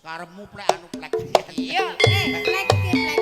karepmu plek anu plek. Iya, plek iki plek.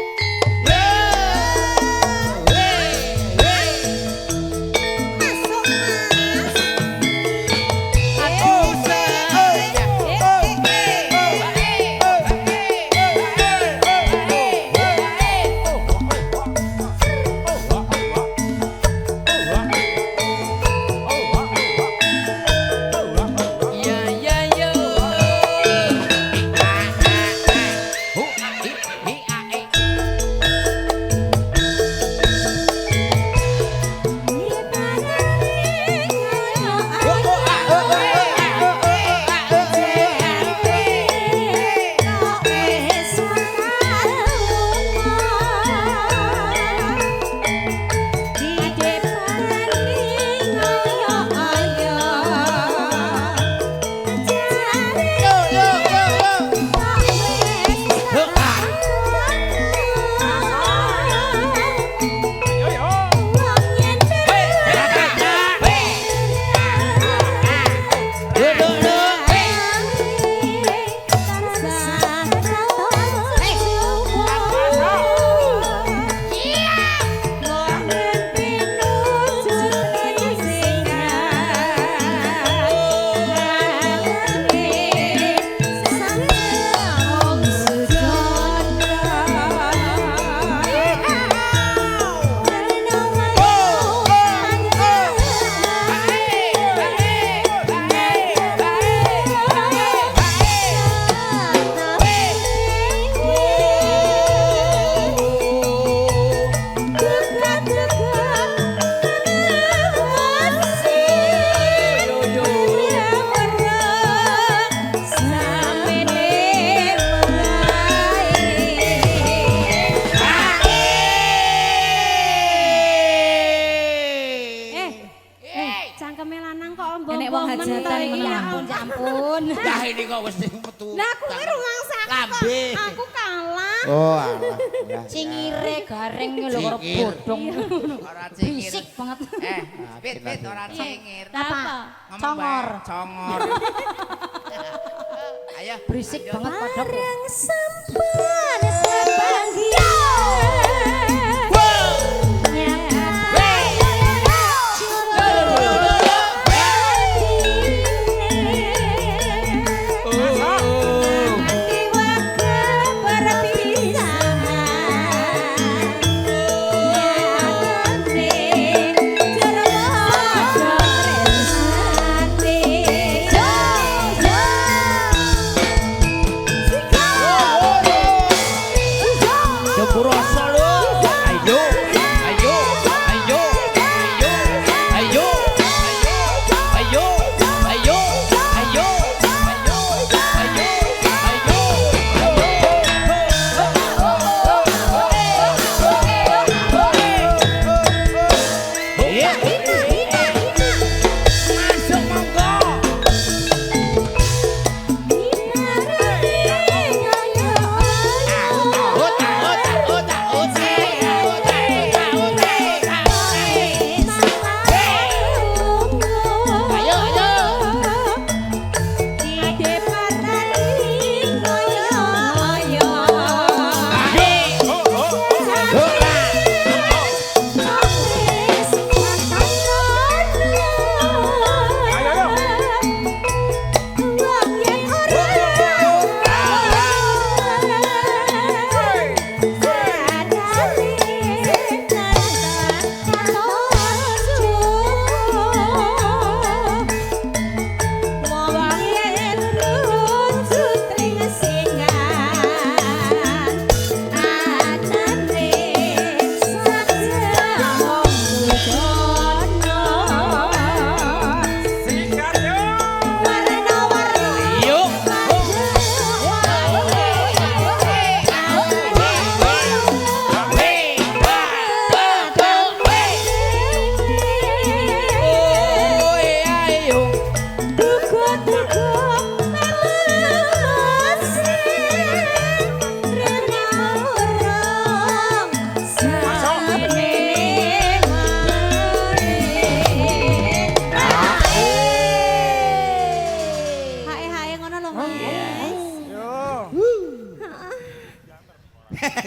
Lah ini kok wis metu. Lah aku ki rumangsa lambe. Aku kalah. Oh alah. Cingire garing lho karo bodong. Ora cingir. Bisik banget. Pit ora cingir. Apa? Congor. Congor. Ayo Berisik banget padahal. Barang sampan bahagia.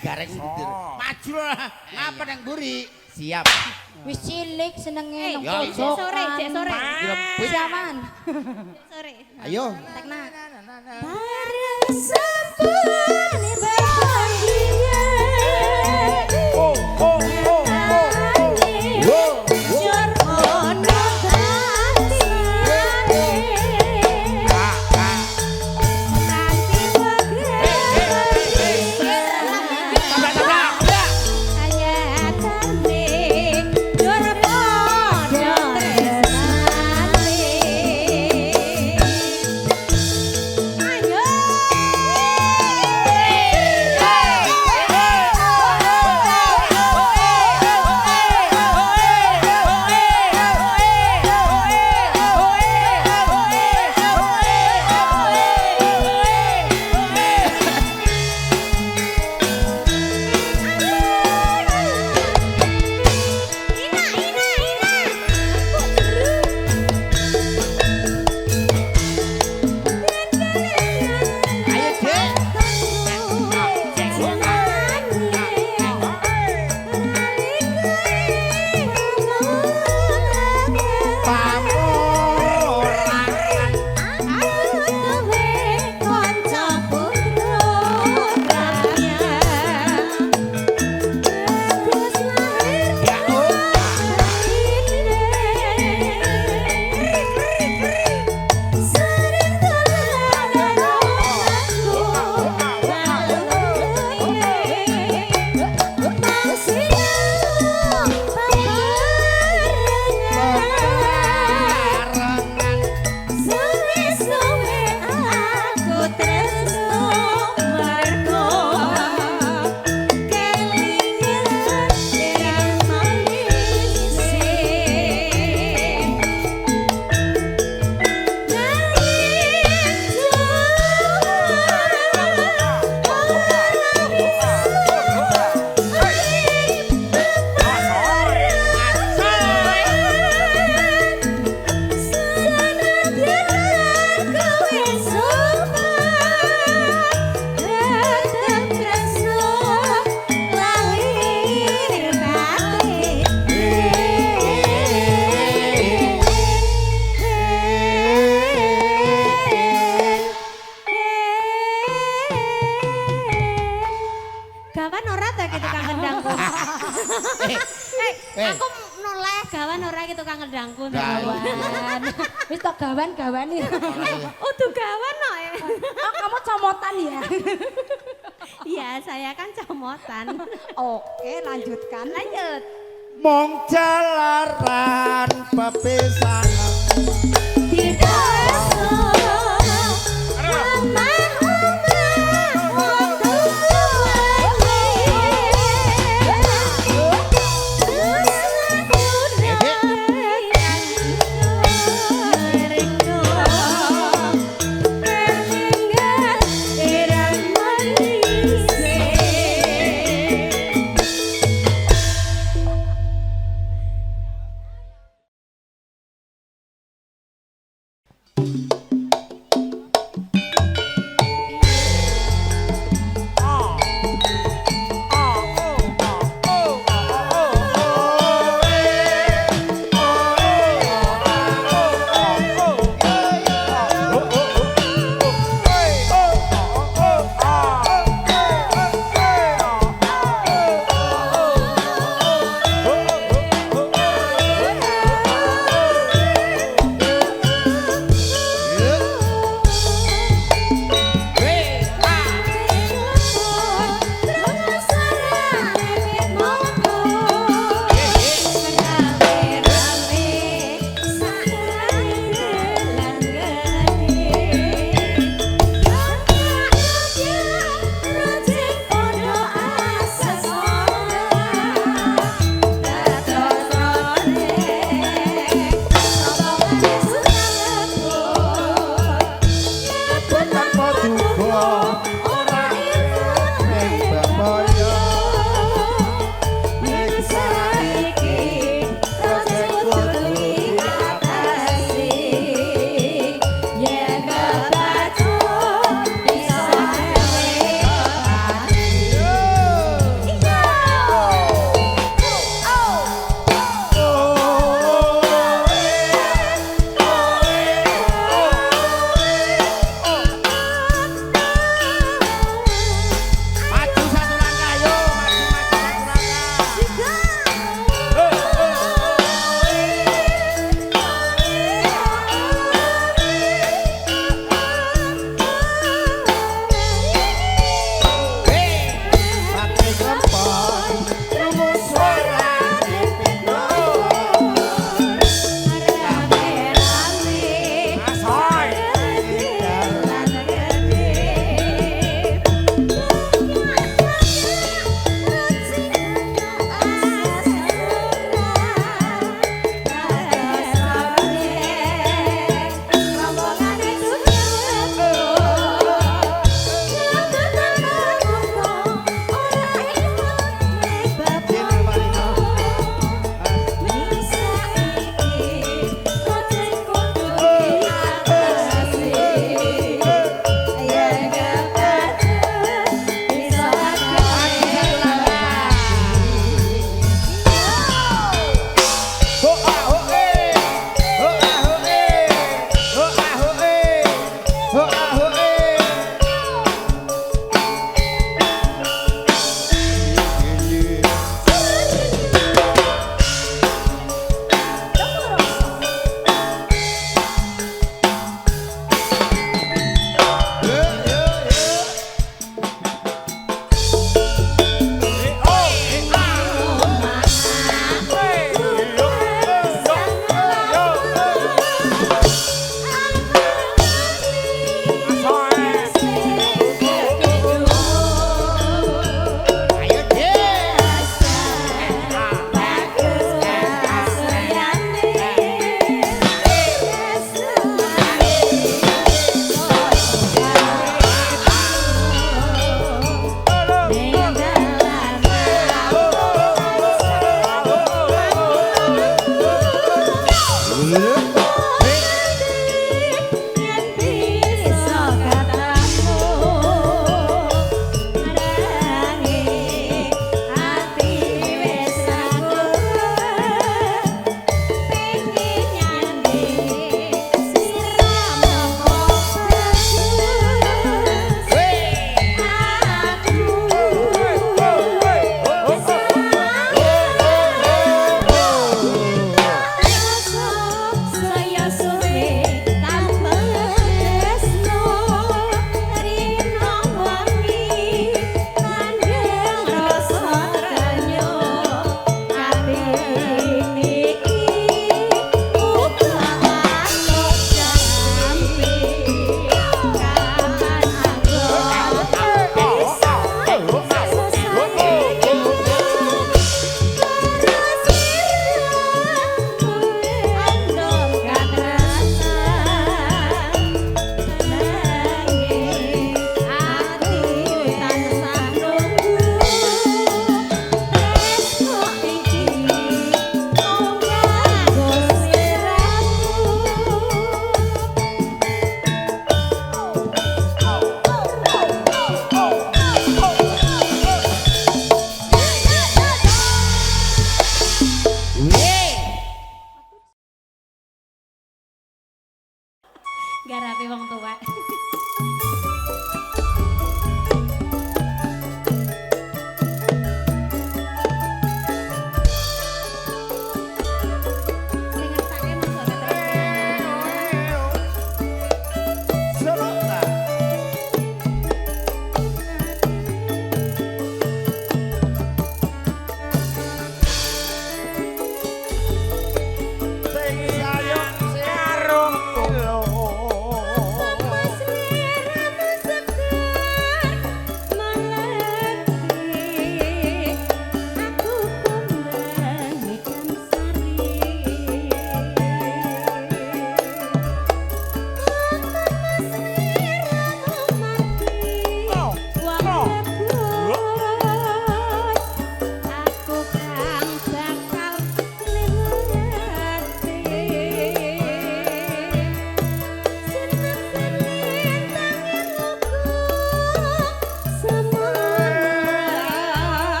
Gareng mundur. Maju lah. Ngapa nang mburi? Siap. Wis cilik senenge nang Ya, Cek pojokan. sore, cek sore. Dirempit. Zaman. Sore. Ayo. Tekna. Bareng sampun bahagia. Oh, oh, oh, oh. Wow. Jor ono hati. Ah, ah. Kanthi begresi. Tabrak, tabrak, tabrak. Hayatane jor padha tresnane. Ayo. Ayo, Dek. Gawan ora ta gitu kang gendangku. Aku noleh gawan ora gitu kang gendangku. Gawan. Wis tok gawan-gawan iki. Udah gawan no Oh, kamu comotan ya? Iya, saya kan comotan. Oke, lanjutkan. Lanjut. Mong jalaran pepisahan.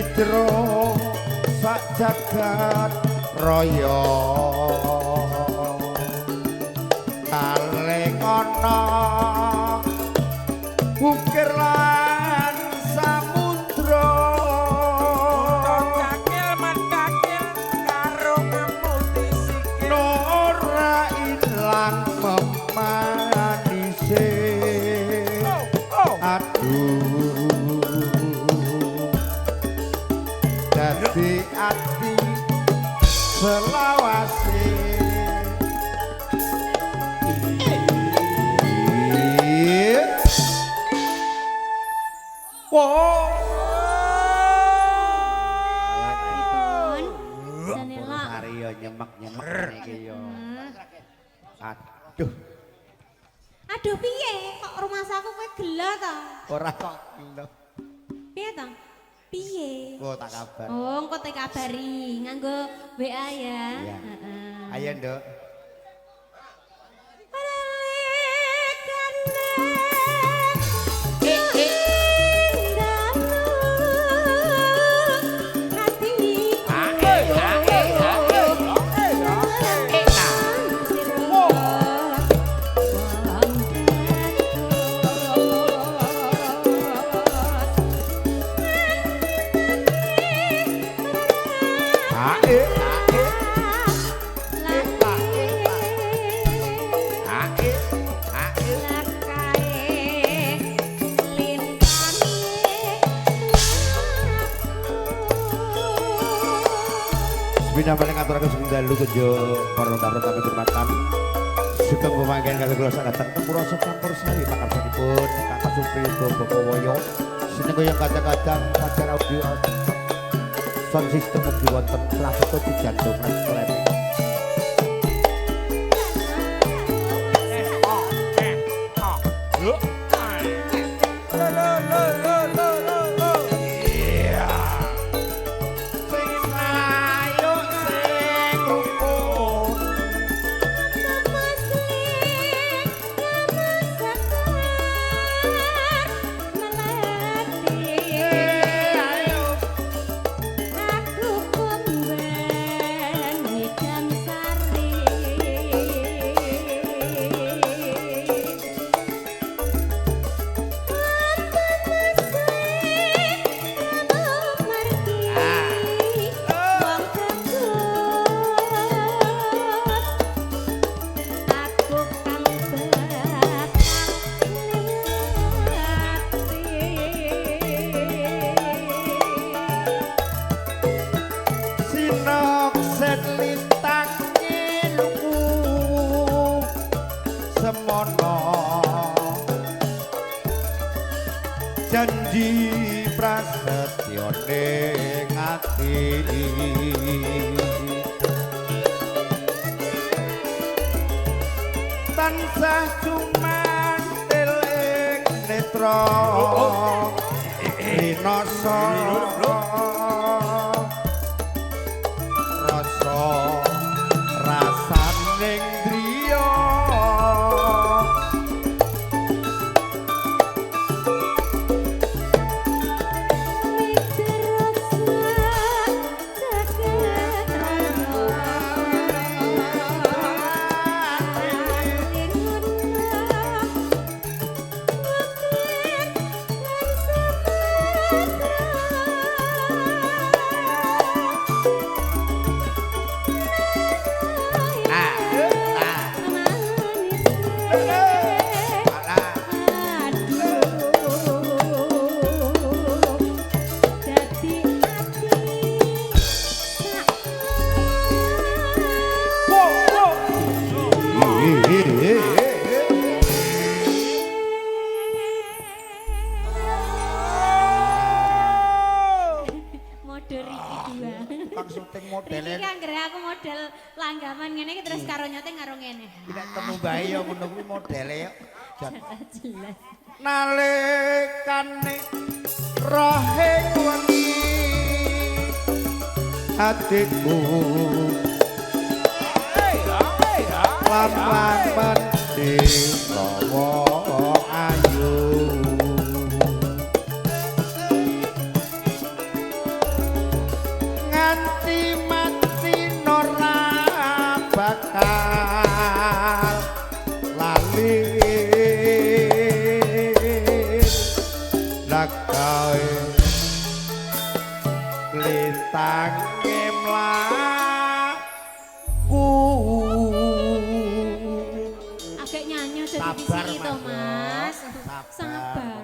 mitra sak jagat raya kaleng ana ukir lan samudra Cakil mencakil karo ngemuti sikil. ora ilang memanise aduh dadi ati selawase wow Pripun? Janela. sari yo nyemek-nyemek iki yo aduh Aduh piye kok rumah saku kowe gelo to? ora kok lho Piye to? Piye? kok tak kabar Oh, engko tak kabari nganggo WA ya. Iya. Heeh. ayo nduk Bina paling aturaken sugeng dalu kunjo para karo kami hormatan. Sugeng pemanggihan kali kula sak dateng Tempurasa Campur Sari pakarsanipun Kakak Supri Boko Woyo. Sinenggo yang kadang-kadang acara audio sound system ugi wonten Plafoto di jantung lan streaming. Janji prasetyo ning ati tansah cumantil ing netra rinoso rasa rasaning driya Iki kan gara aku model langgaman ngene iki terus karo nyoting karo ngene. Nek temu bae ya ngono kuwi modele ya. Jelas. Nalikane rohe wengi hatiku lan mandi rawa ayu tangi mlaku Agak nyanyi jadi di Sabar, sini toh, Mas. Mas. Sabar. Sabar.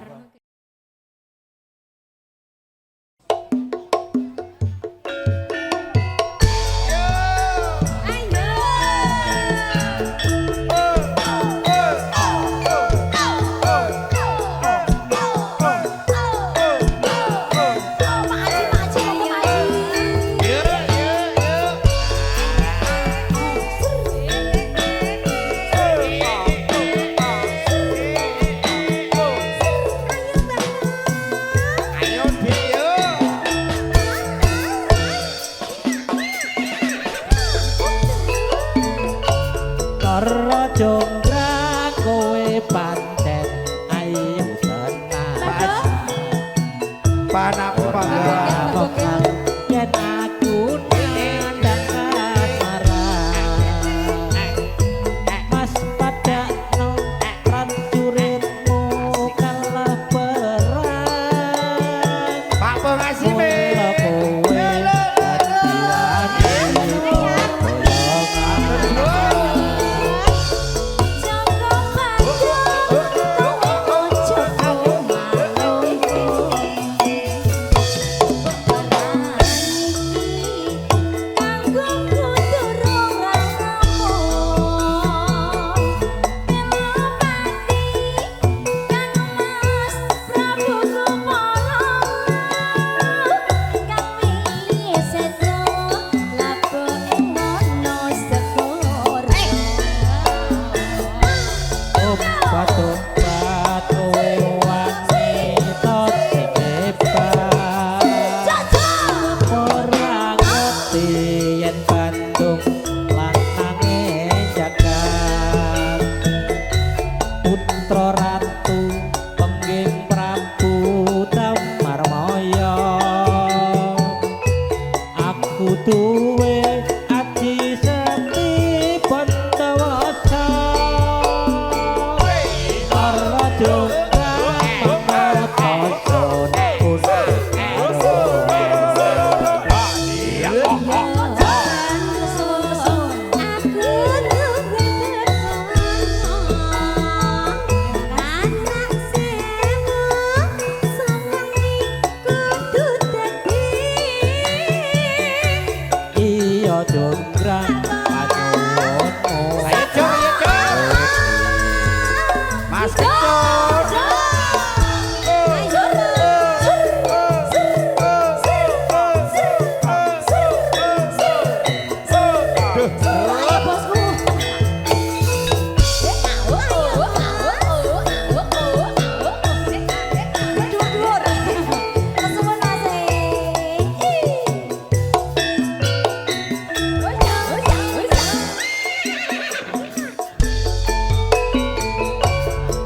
Ayo Dio. Karo jonggrang kowe pancen ayu tenan panaku pangga yen aku nandang kasmaran Mas padakno prajuritmu kalah perang Pak Pengasime mula kowe duwe ati seti Pandawasa ora jonggrang mangertoson iya jonggrang kanyuwunmu Ayo Cok, ayo Cok. Mas Kecut.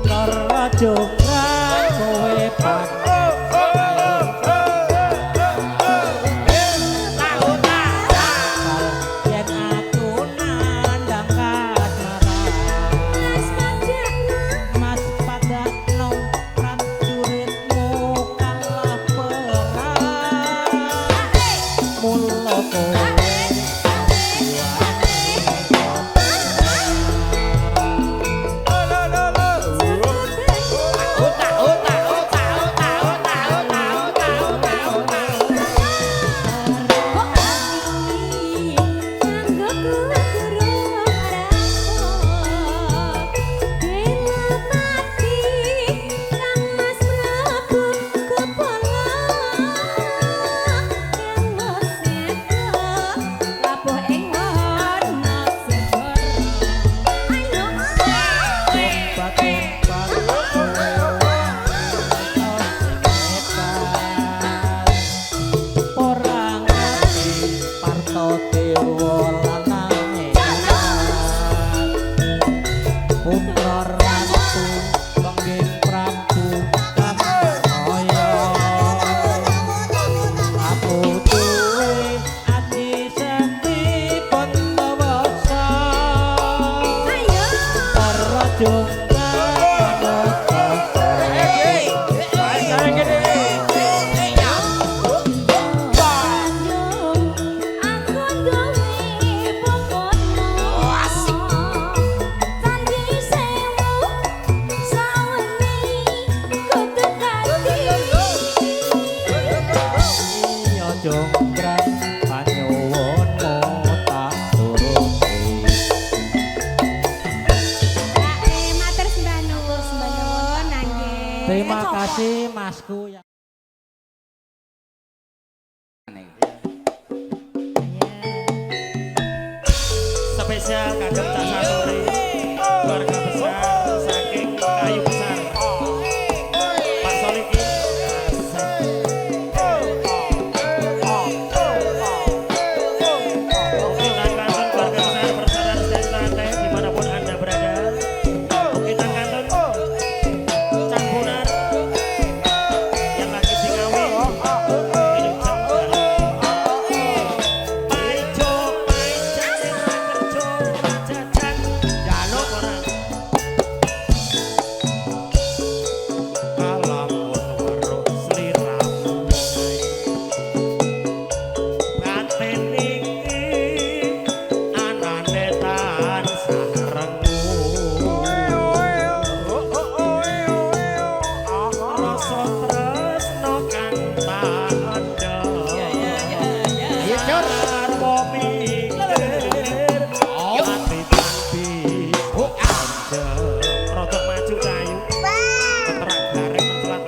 ora jonggrang kowe yen aku nandang kasmaran Mas padakno prajuritmu kalah perang mula kowe kasih Masku yang spesial kagem Cak Saturi keluarga besar saking Kayu Besar Pak Soliki kita kantun keluarga besar bersaudara dari rantai dimanapun anda berada kita kantun Cak Bonar yang lagi di Ngawi hidup jam Paijo jajan jaluk orang kalamun weruh sliramu batin iki anane tansah rengu rasa tresno kang tanda arep mikir ati tanpi rodok maju kayu keterak gareng mencelat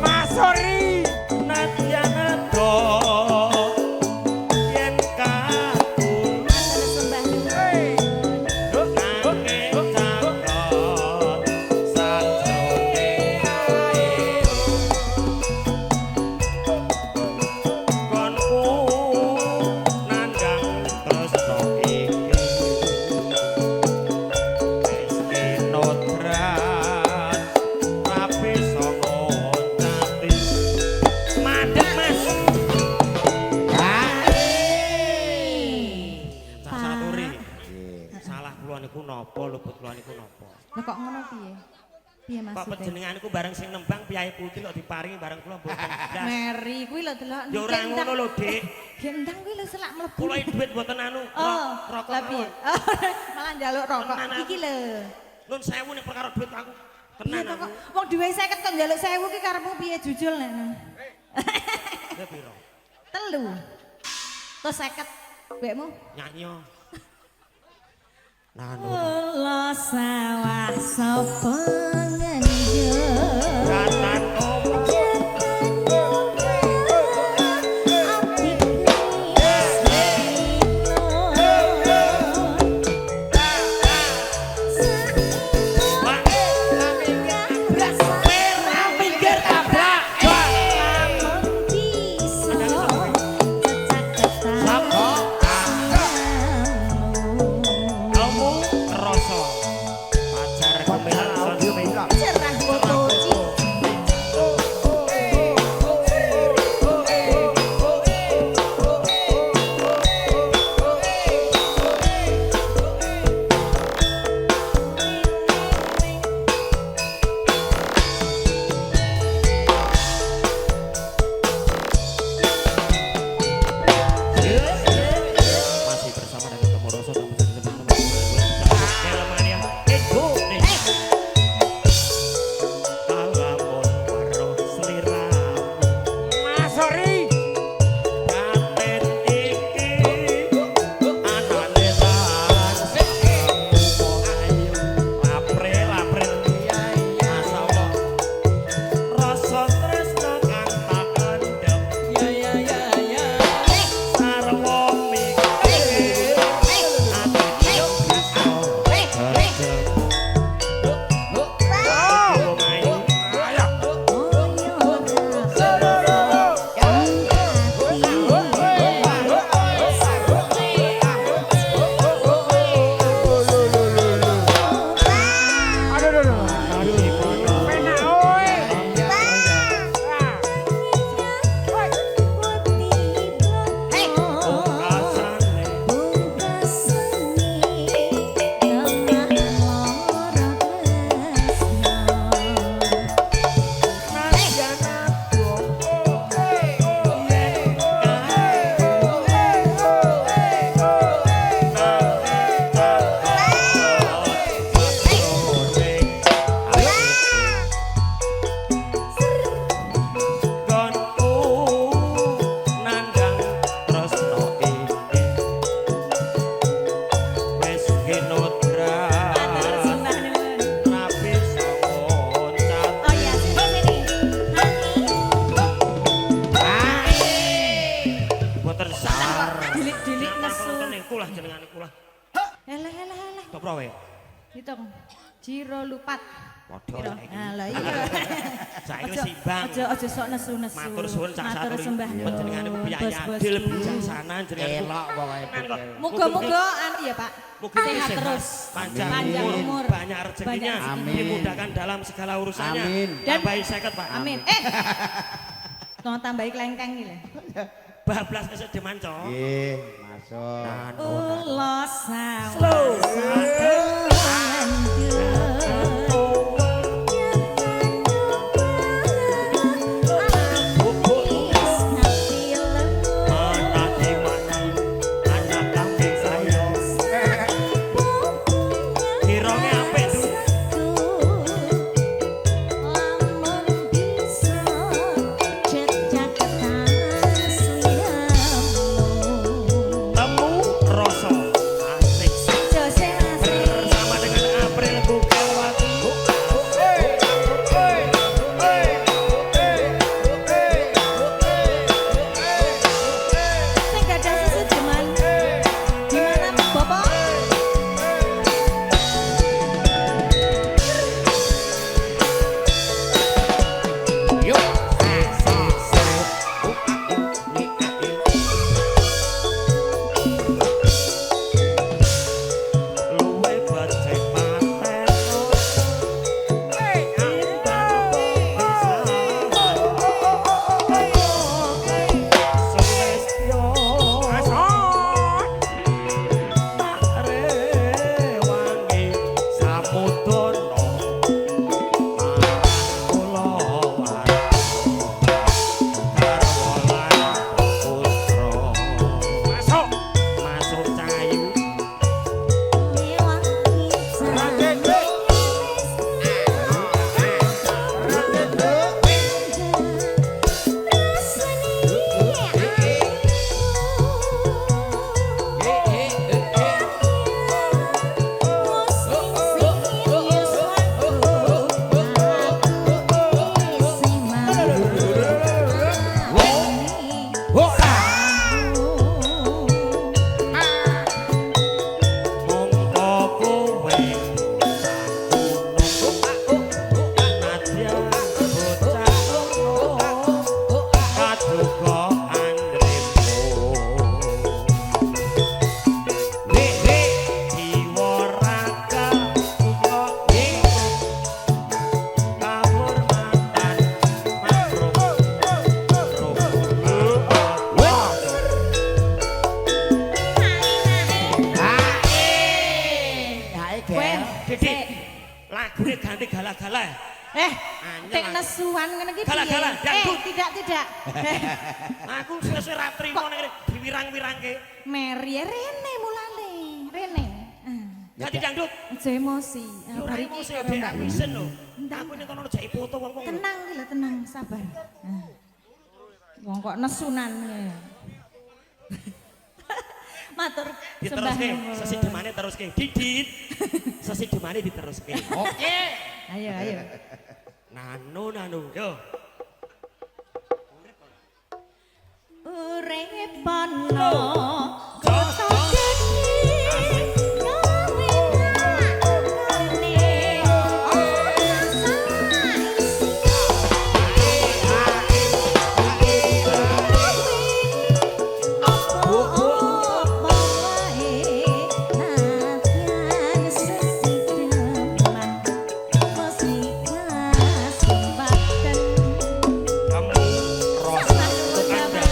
Masori nadyan ado yen katon angin cakot sajroning konku nandang tresno iki wis kinodrat rapi songo cantik madhep Mas Cak Saturi salah kula niku napa luput kula niku napa Lah kok ngono piye? Piye kok maksudnya? panjenengan niku bareng sing nembang Piyayi Putih kok diparingi bareng kula mboten blas Mary kuwi lho delok. ya ora ngono lho Dik Gendang kuwi lho selak mlebu. kula dhuwit mboten anu Oh, rokok lah piye? Malah njaluk rokok. Tenan aku. Iki lho. Nun 1000 nek perkara dhuwit aku Piye tenan to aku kok wong duwe 50 kok njaluk 1000 ki karepmu piye jujul nek. ya piro 3. Terus 50 bekmu. nyanyi nanu Lo sawah sapa ngenjur. katan omong kamu rasa pacar kemilan sonsume Cerah foto nesu. Kulah jenengan kulah. Elah. Topro wae. Hitung. Jiro lupat. Padha. Nah, lah iya. Saiki wis imbang. Aja sok nesu-nesu. Matur suwun sak Matur saturi. sembah. Panjenengane piyayi adil bijaksana jenengan. Elok pokoke. Muga-muga anu ya, Pak. Mugi Sehat terus. panjang Panjang umur, umur. banyak rezekinya, Banyak rezekinya. dimudahkan dalam segala urusannya. Amin. Dan- Tambahi 50 Pak. Amin. Tolong tambahi kelengkeng iki lho. Bablas esuk dimanco. Nggih, masuk. Ulos sawah. Slow. Anak di mana? Anak kambing saya. Kirone apik tuh. Temu rasa asik bersama dengan April Bukawati. Luwe becek paten. Sulestyo. Rewangi samudana. Kula warta. Karwalan putra. Masuk cayu. Mongko kowe nadyan bocah kaduga andremo wehe jiwa raga ing kahormatan makruh Didik, lagune ganti gala-gala. Tek nesuan ngene iki piye? Gala-gala, dangdut. Tidak. Aku wis ora trimo nek diwirang-wirangke. Meri rene mulane. Rene. Ganti dangdut. Aja emosi. Yo ora Bar iki emosi karo dhek Mbak wisen lho. Aku nek kono jek foto wong-wong. Tenang iki lho, tenang, sabar. Wong kok nesunan. Matur sembah. Diteruske, nuwun. sesidemane teruske. Didit. Sesidemane diteruske. Oke. Ayo. Nanu, yo. Urip ana Jos, jos. Kamu rasa untuk Anda.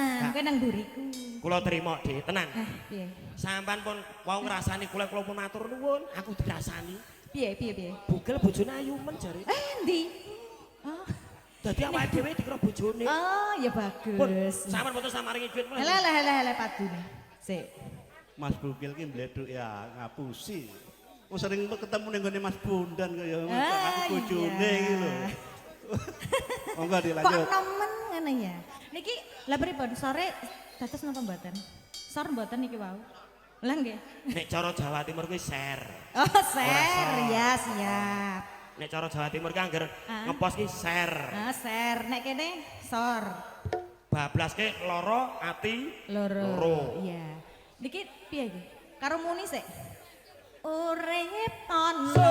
tenan, kowe nang mburiku. Kula trima, Dik, tenan. Piye? Sampan pun wau ngrasani kula pun matur nuwun, aku dirasani. Piye? Bugel bojone ayu men jare. Endi? Oh. Dadi awake dhewe dikira bojone. Oh, ya Pun, bagus. sampean mboten samaringi duit mulai. Hele padune. Sik. Mas Bugil ki mbleduk ya ngapusi. Wong sering ketemu ning gone Mas Bondan kaya aku bojone iki lho. Monggo Kok dilanjut. nemen ngono ya. Niki lha pripun sore dados napa mboten? Sor mboten niki wau. Lah nggih. Nek cara Jawa Timur kuwi ser. Oh, ser. Ya, siap. Nek cara Jawa Timur ki angger ngepos ki ser. Ah, ser. Nek kene sor. Bablas ki loro ati Loro. Iya. Niki piye iki? Karo muni sik. Urip ana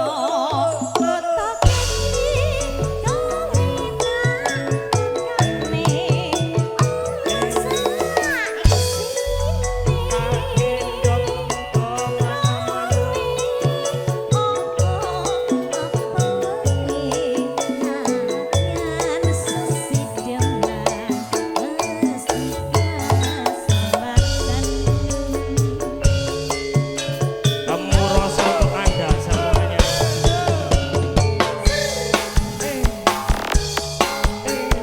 kota Temu rasa untuk Anda semuanya.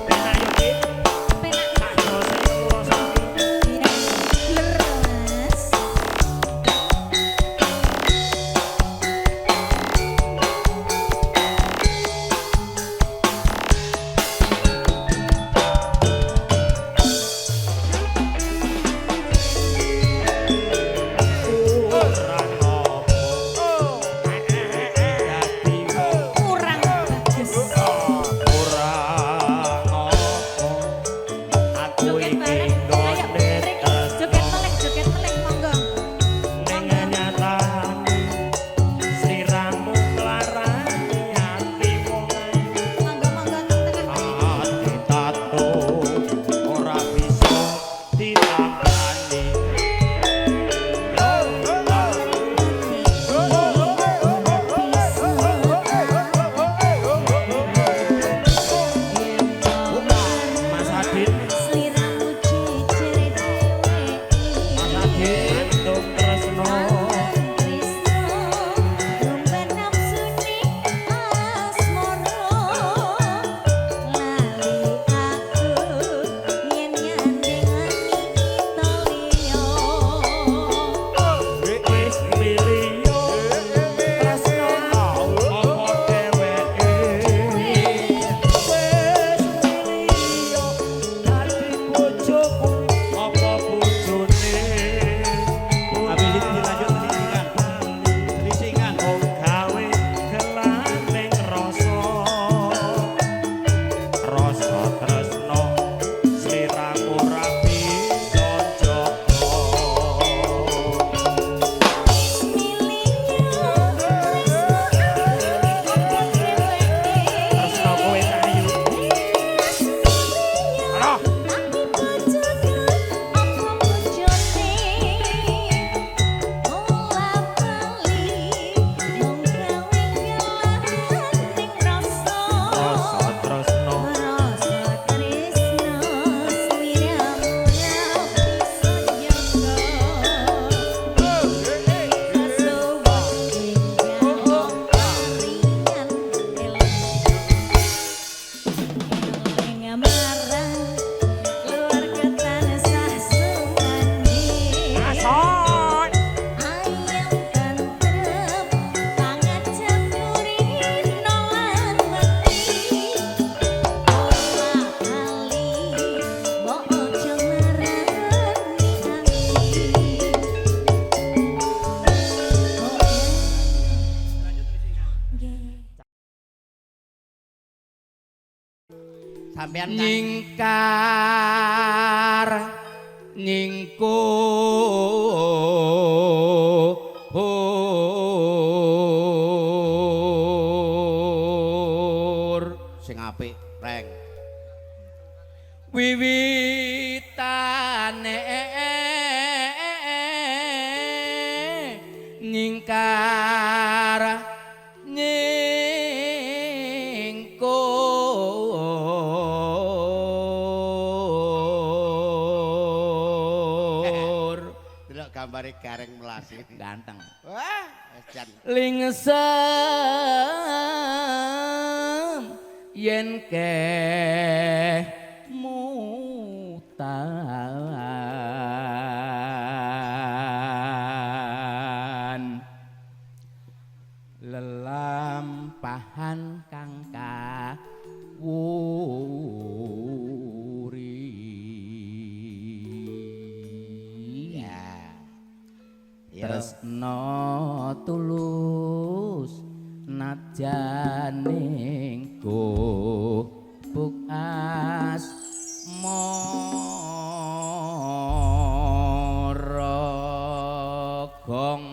Penak yo Dik. Tak jose temu rasa iki. leres. Ora nopo. Dadi wong Kurang bagus. ora nopo. Aku Joget iki bareng. Ayo, nggone Trik. Joget melek monggo. ning nyatane sliramu nglarani ati wong Monggo tengah. ati tato ora bisa ditambani. Mas Adit, Mas Adit, antum tresno. Wis miliyo tresno apa dheweke. Wis miliyo dadi bojoku apa bojone. Habis itu dilanjut selisingan. Selisingan. Wong gawe gelaning rasa. Rasa tresno sliramu ra bisa jaga. Tresno kowe ayu. Alah, rasa tresno asoy. Ayam tentrem sangat cemburi nolan mati Ola ali bojo marani Sampean kan nyingkar nyingkur sing apik, Reng. wiwitane nyingkar nyingkur gambare gareng melasi. Ganteng. Wah, jan. Lingsem yen keh mutan lelampahan kang kawuri tresno tulus najaning gubuk asmara gong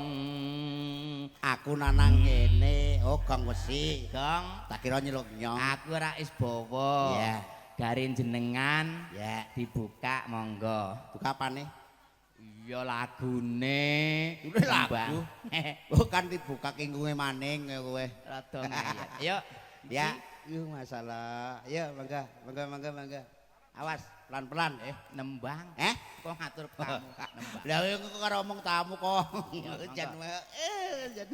Aku nanang kene, oh gong wesi. gong Tak kira nyeluk nyong. aku ora isbawa Iya. garin jenengan Ya, dibuka monggo buka apane? iya lagune Udah lagu. Mbah. Bukan dibuka kingkunge maning kowe. Rada ngayat. Ayo. Ya, yuk masalah. Ya, mangga, mangga. Awas, pelan-pelan. Nembang. Kok ngatur tamu nembang. Lah kok karo omong tamu kok. Jan wae. Jan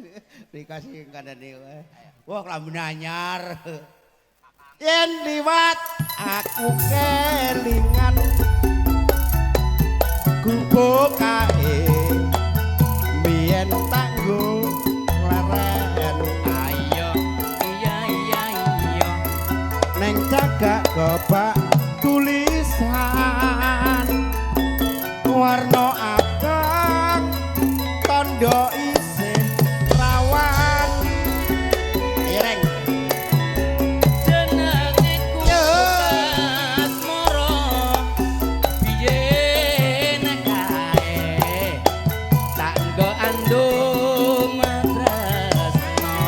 dikasih kandhane wae. Wah, klambune anyar. Yen liwat aku kelingan gubuk kae biyen tanggo leren Ayo. Iya. neng cagak kebak tulisan warna abang tondo isih rawan ireng Jenenge Asmara biyen kae tanggo andum tresno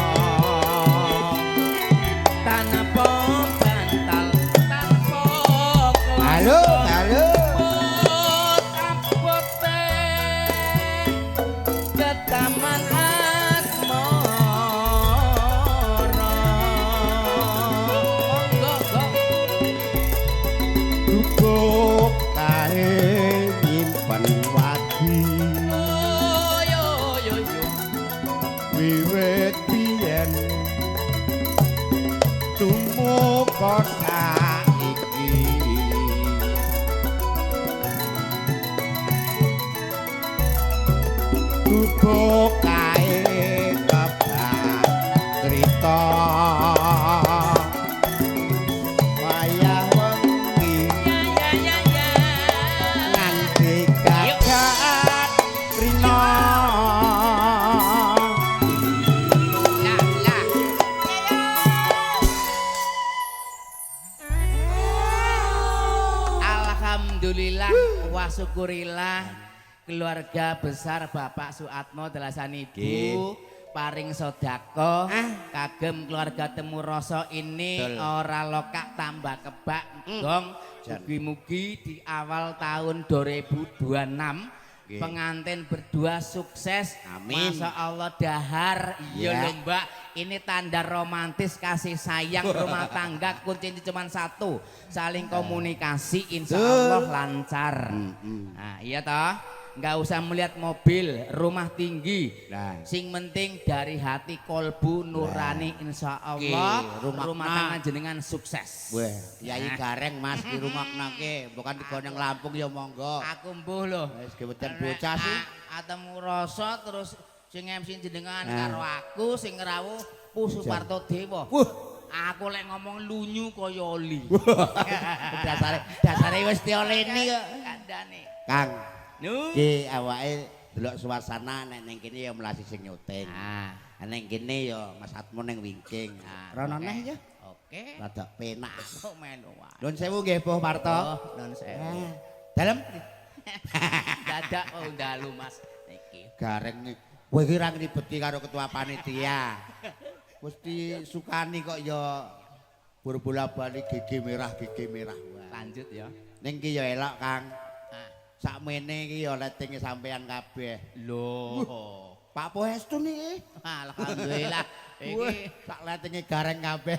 tanpa bantal tanpa halo Ambote ketaman asmara monggo gubuk kae nyimpen wadi yo wiwit biyen tumeka saiki gubuk kae kebak crita wayah wengi ya nganti gagat rina Alhamdulillah wa syukurillah keluarga besar Bapak Suatmo dalasan Ibu paring sodako kagem keluarga Temu Rasa ini ora lokak tambah kebak gong mugi-mugi di awal tahun 2026 pengantin berdua sukses Amin. Masya Allah dahar iya Ya. lho Mbak ini tanda romantis kasih sayang rumah tangga kuncinya cuma satu saling komunikasi insya Allah lancar nah iya toh nggak usah melihat mobil rumah tinggi Nah. sing penting dari hati kolbu nurani insya Allah rumah rumah na. tangga jenengan sukses weh yai gareng mas di rumah nake bukan di goneng Lampung ya monggo aku mbuh loh wis kebetulan bocah sih Atemu Rasa terus sing MC jenengan Nah. karo aku sing ngrawuh Pusuparto Dewa. Aku lek ngomong lunyu kaya oli. dasare wis dioleni kok Kandhane. Kang Nu. iki awake delok suasana nek ning kene ya melasi sing nyuting Ah, ning kene ya Mas Atmo ning wingking rono neh ya Oke. rada penak Kok melu wae. Nuwun sewu nggih Puh Parto Oh, non sewu. dalem Dadak oh dalu Mas niki. gareng nih kowe iki ra ngribeti karo ketua panitia wis disukani kok ya bola-bali gigi merah wae. Lanjut ya. Ning ki ya elok Kang Ah, sakmene iki ya lettinge sampean kabeh loh. Pak Poestu niki Alhamdulillah. Wah, Iki sak lettinge gareng kabeh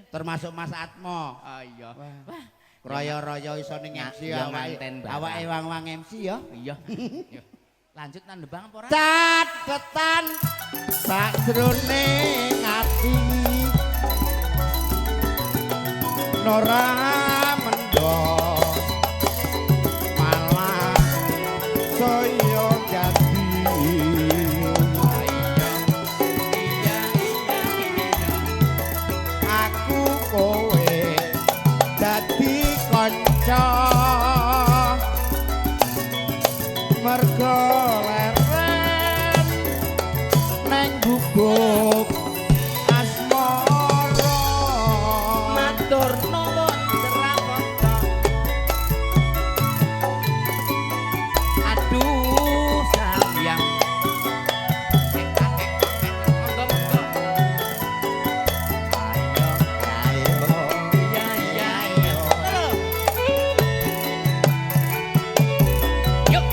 termasuk Mas Atmo oh iya. Wah, raya-raya iso ning MC Ya, awake manten barang. awake wang-wang MC ya iya. Lanjut nandebang apa ora? Catetan sakjroning ati Nora mendok malah saya jadi aku kowe dadi kanca mergo leren neng gubuk asmara Matur nuwun Cerakata. Aduh sayang. Monggo monggo. ayo Ya ya ya. Yuk.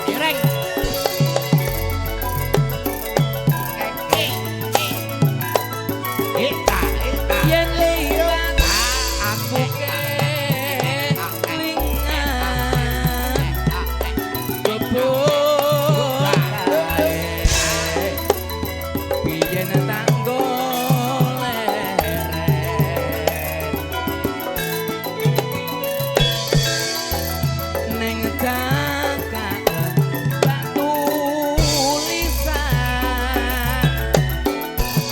Ireng. Yen liwat aku kelingan bebuk kae biyen tanggo leren ning cakaken bak tulisan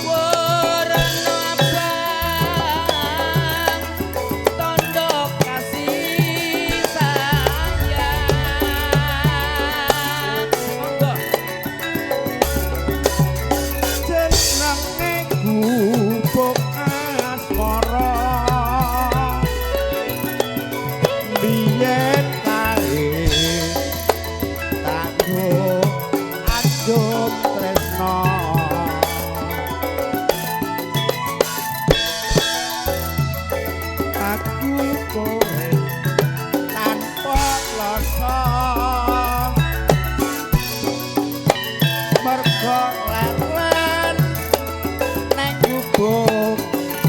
warna abang tondo kasih sayang monggo jenenge gubuk asmara biyen kae tanggo aduk tresno aku kowe tanpa loso mergo leren neng gubuk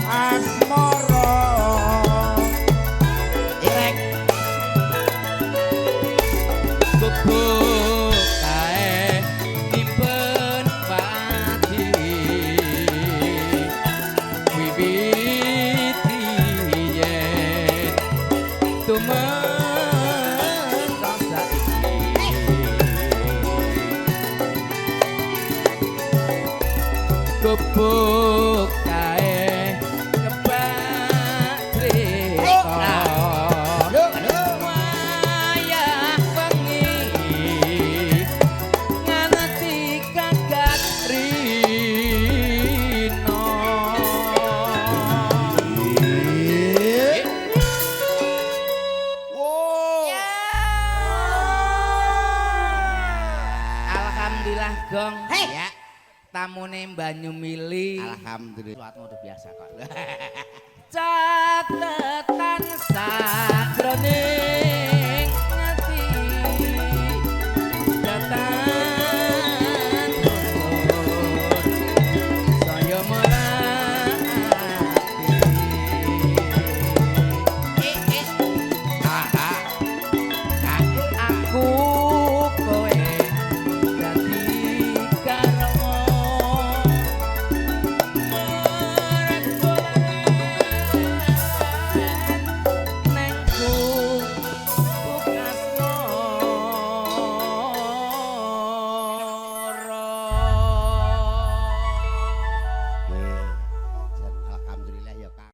asmara irek bebuk kae nyimpen pati wiwit yen tumen rasa iki bebuk kae kebak trika wayah wengi nganti kagat rino Alhamdulillah gong ya tamune banyu mili alhamdulillah suatu udah biasa kok catetan sakjroning ati datan tulur saya melati aku kowe dadi karmo alhamdulillah ya Kak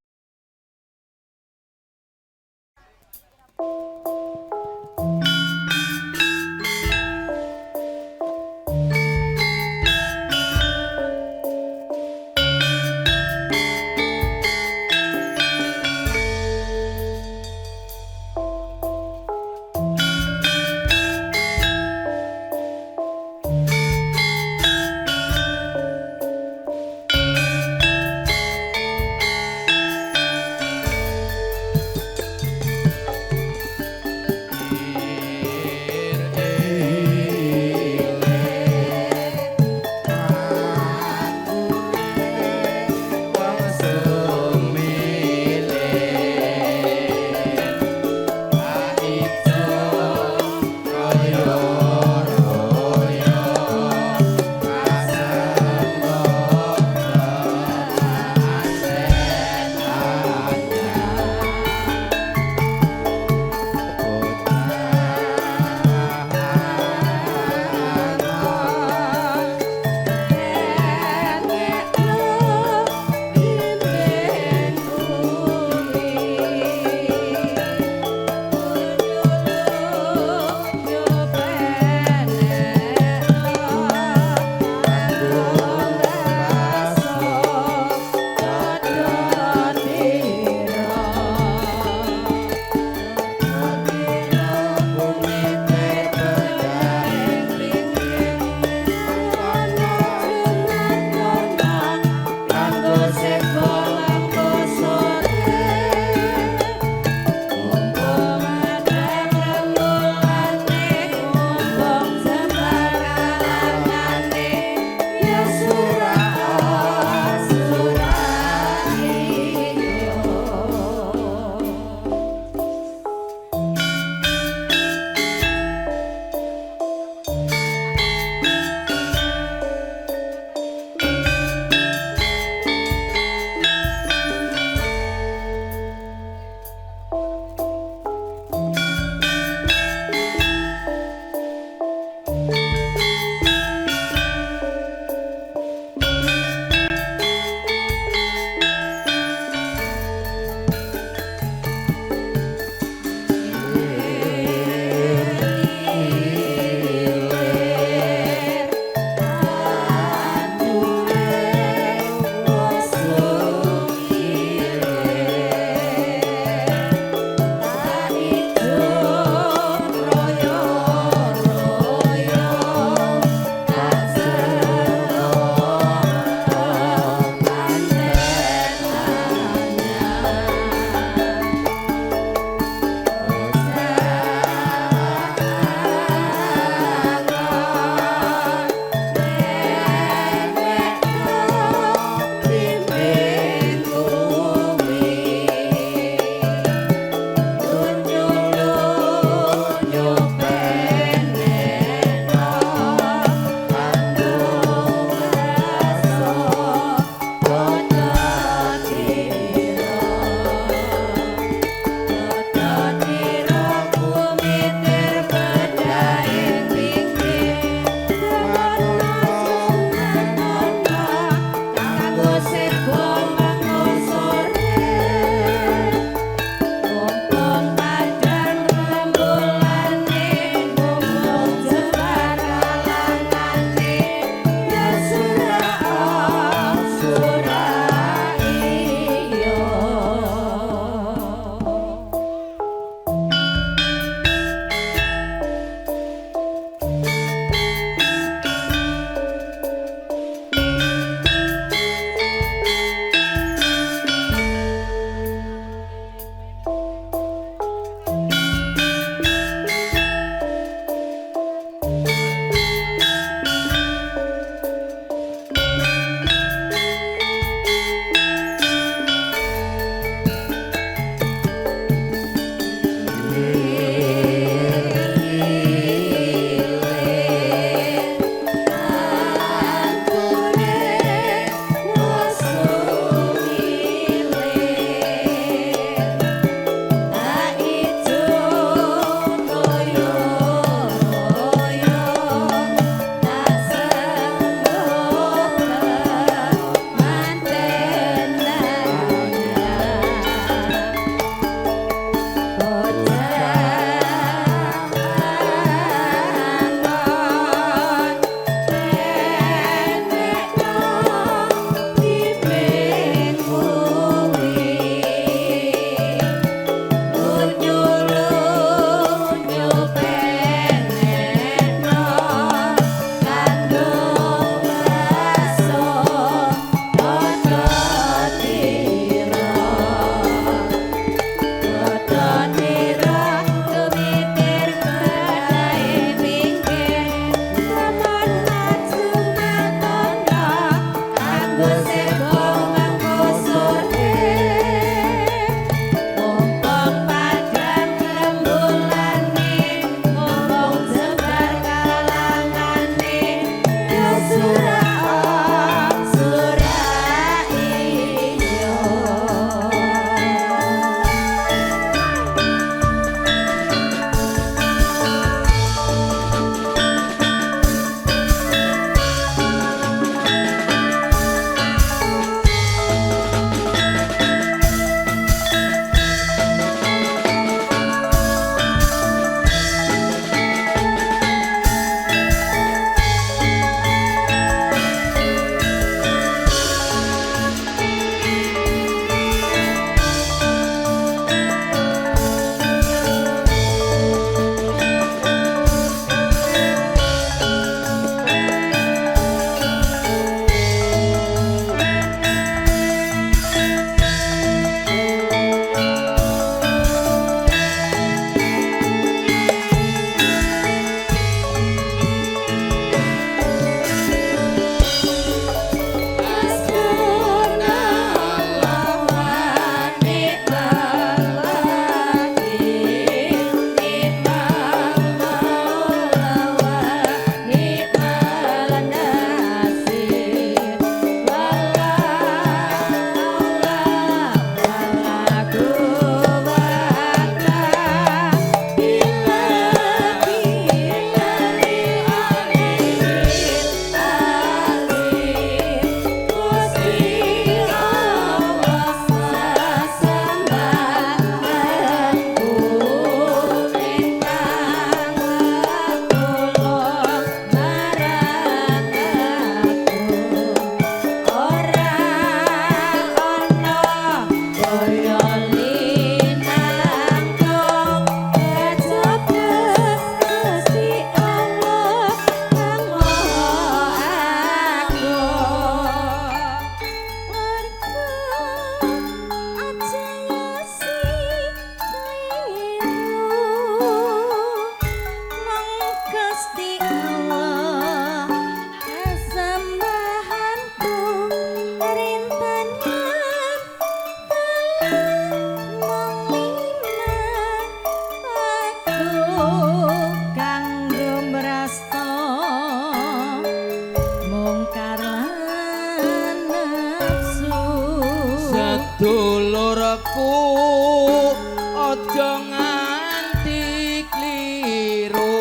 lorku aja nganti kliru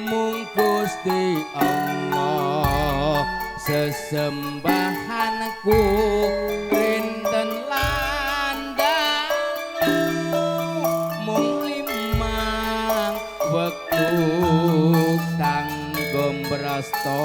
mung Gusti Allah sesembahanku rinten landalu mung limang wektu kanggo mbrasta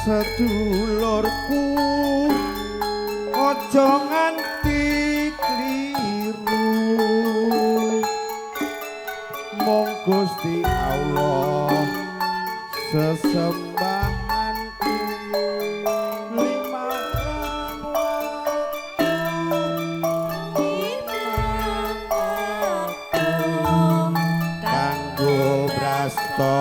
sedulurku aja nganti kliru mung Gusti Allah sesembahanku limang kanggo brasta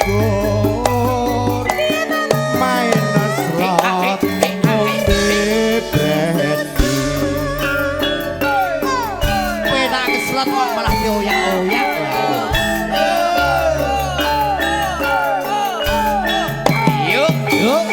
syukur main slot ngombe brandy Kowe tak keslot kok malah dioyak-oyak. Yuk, yuk.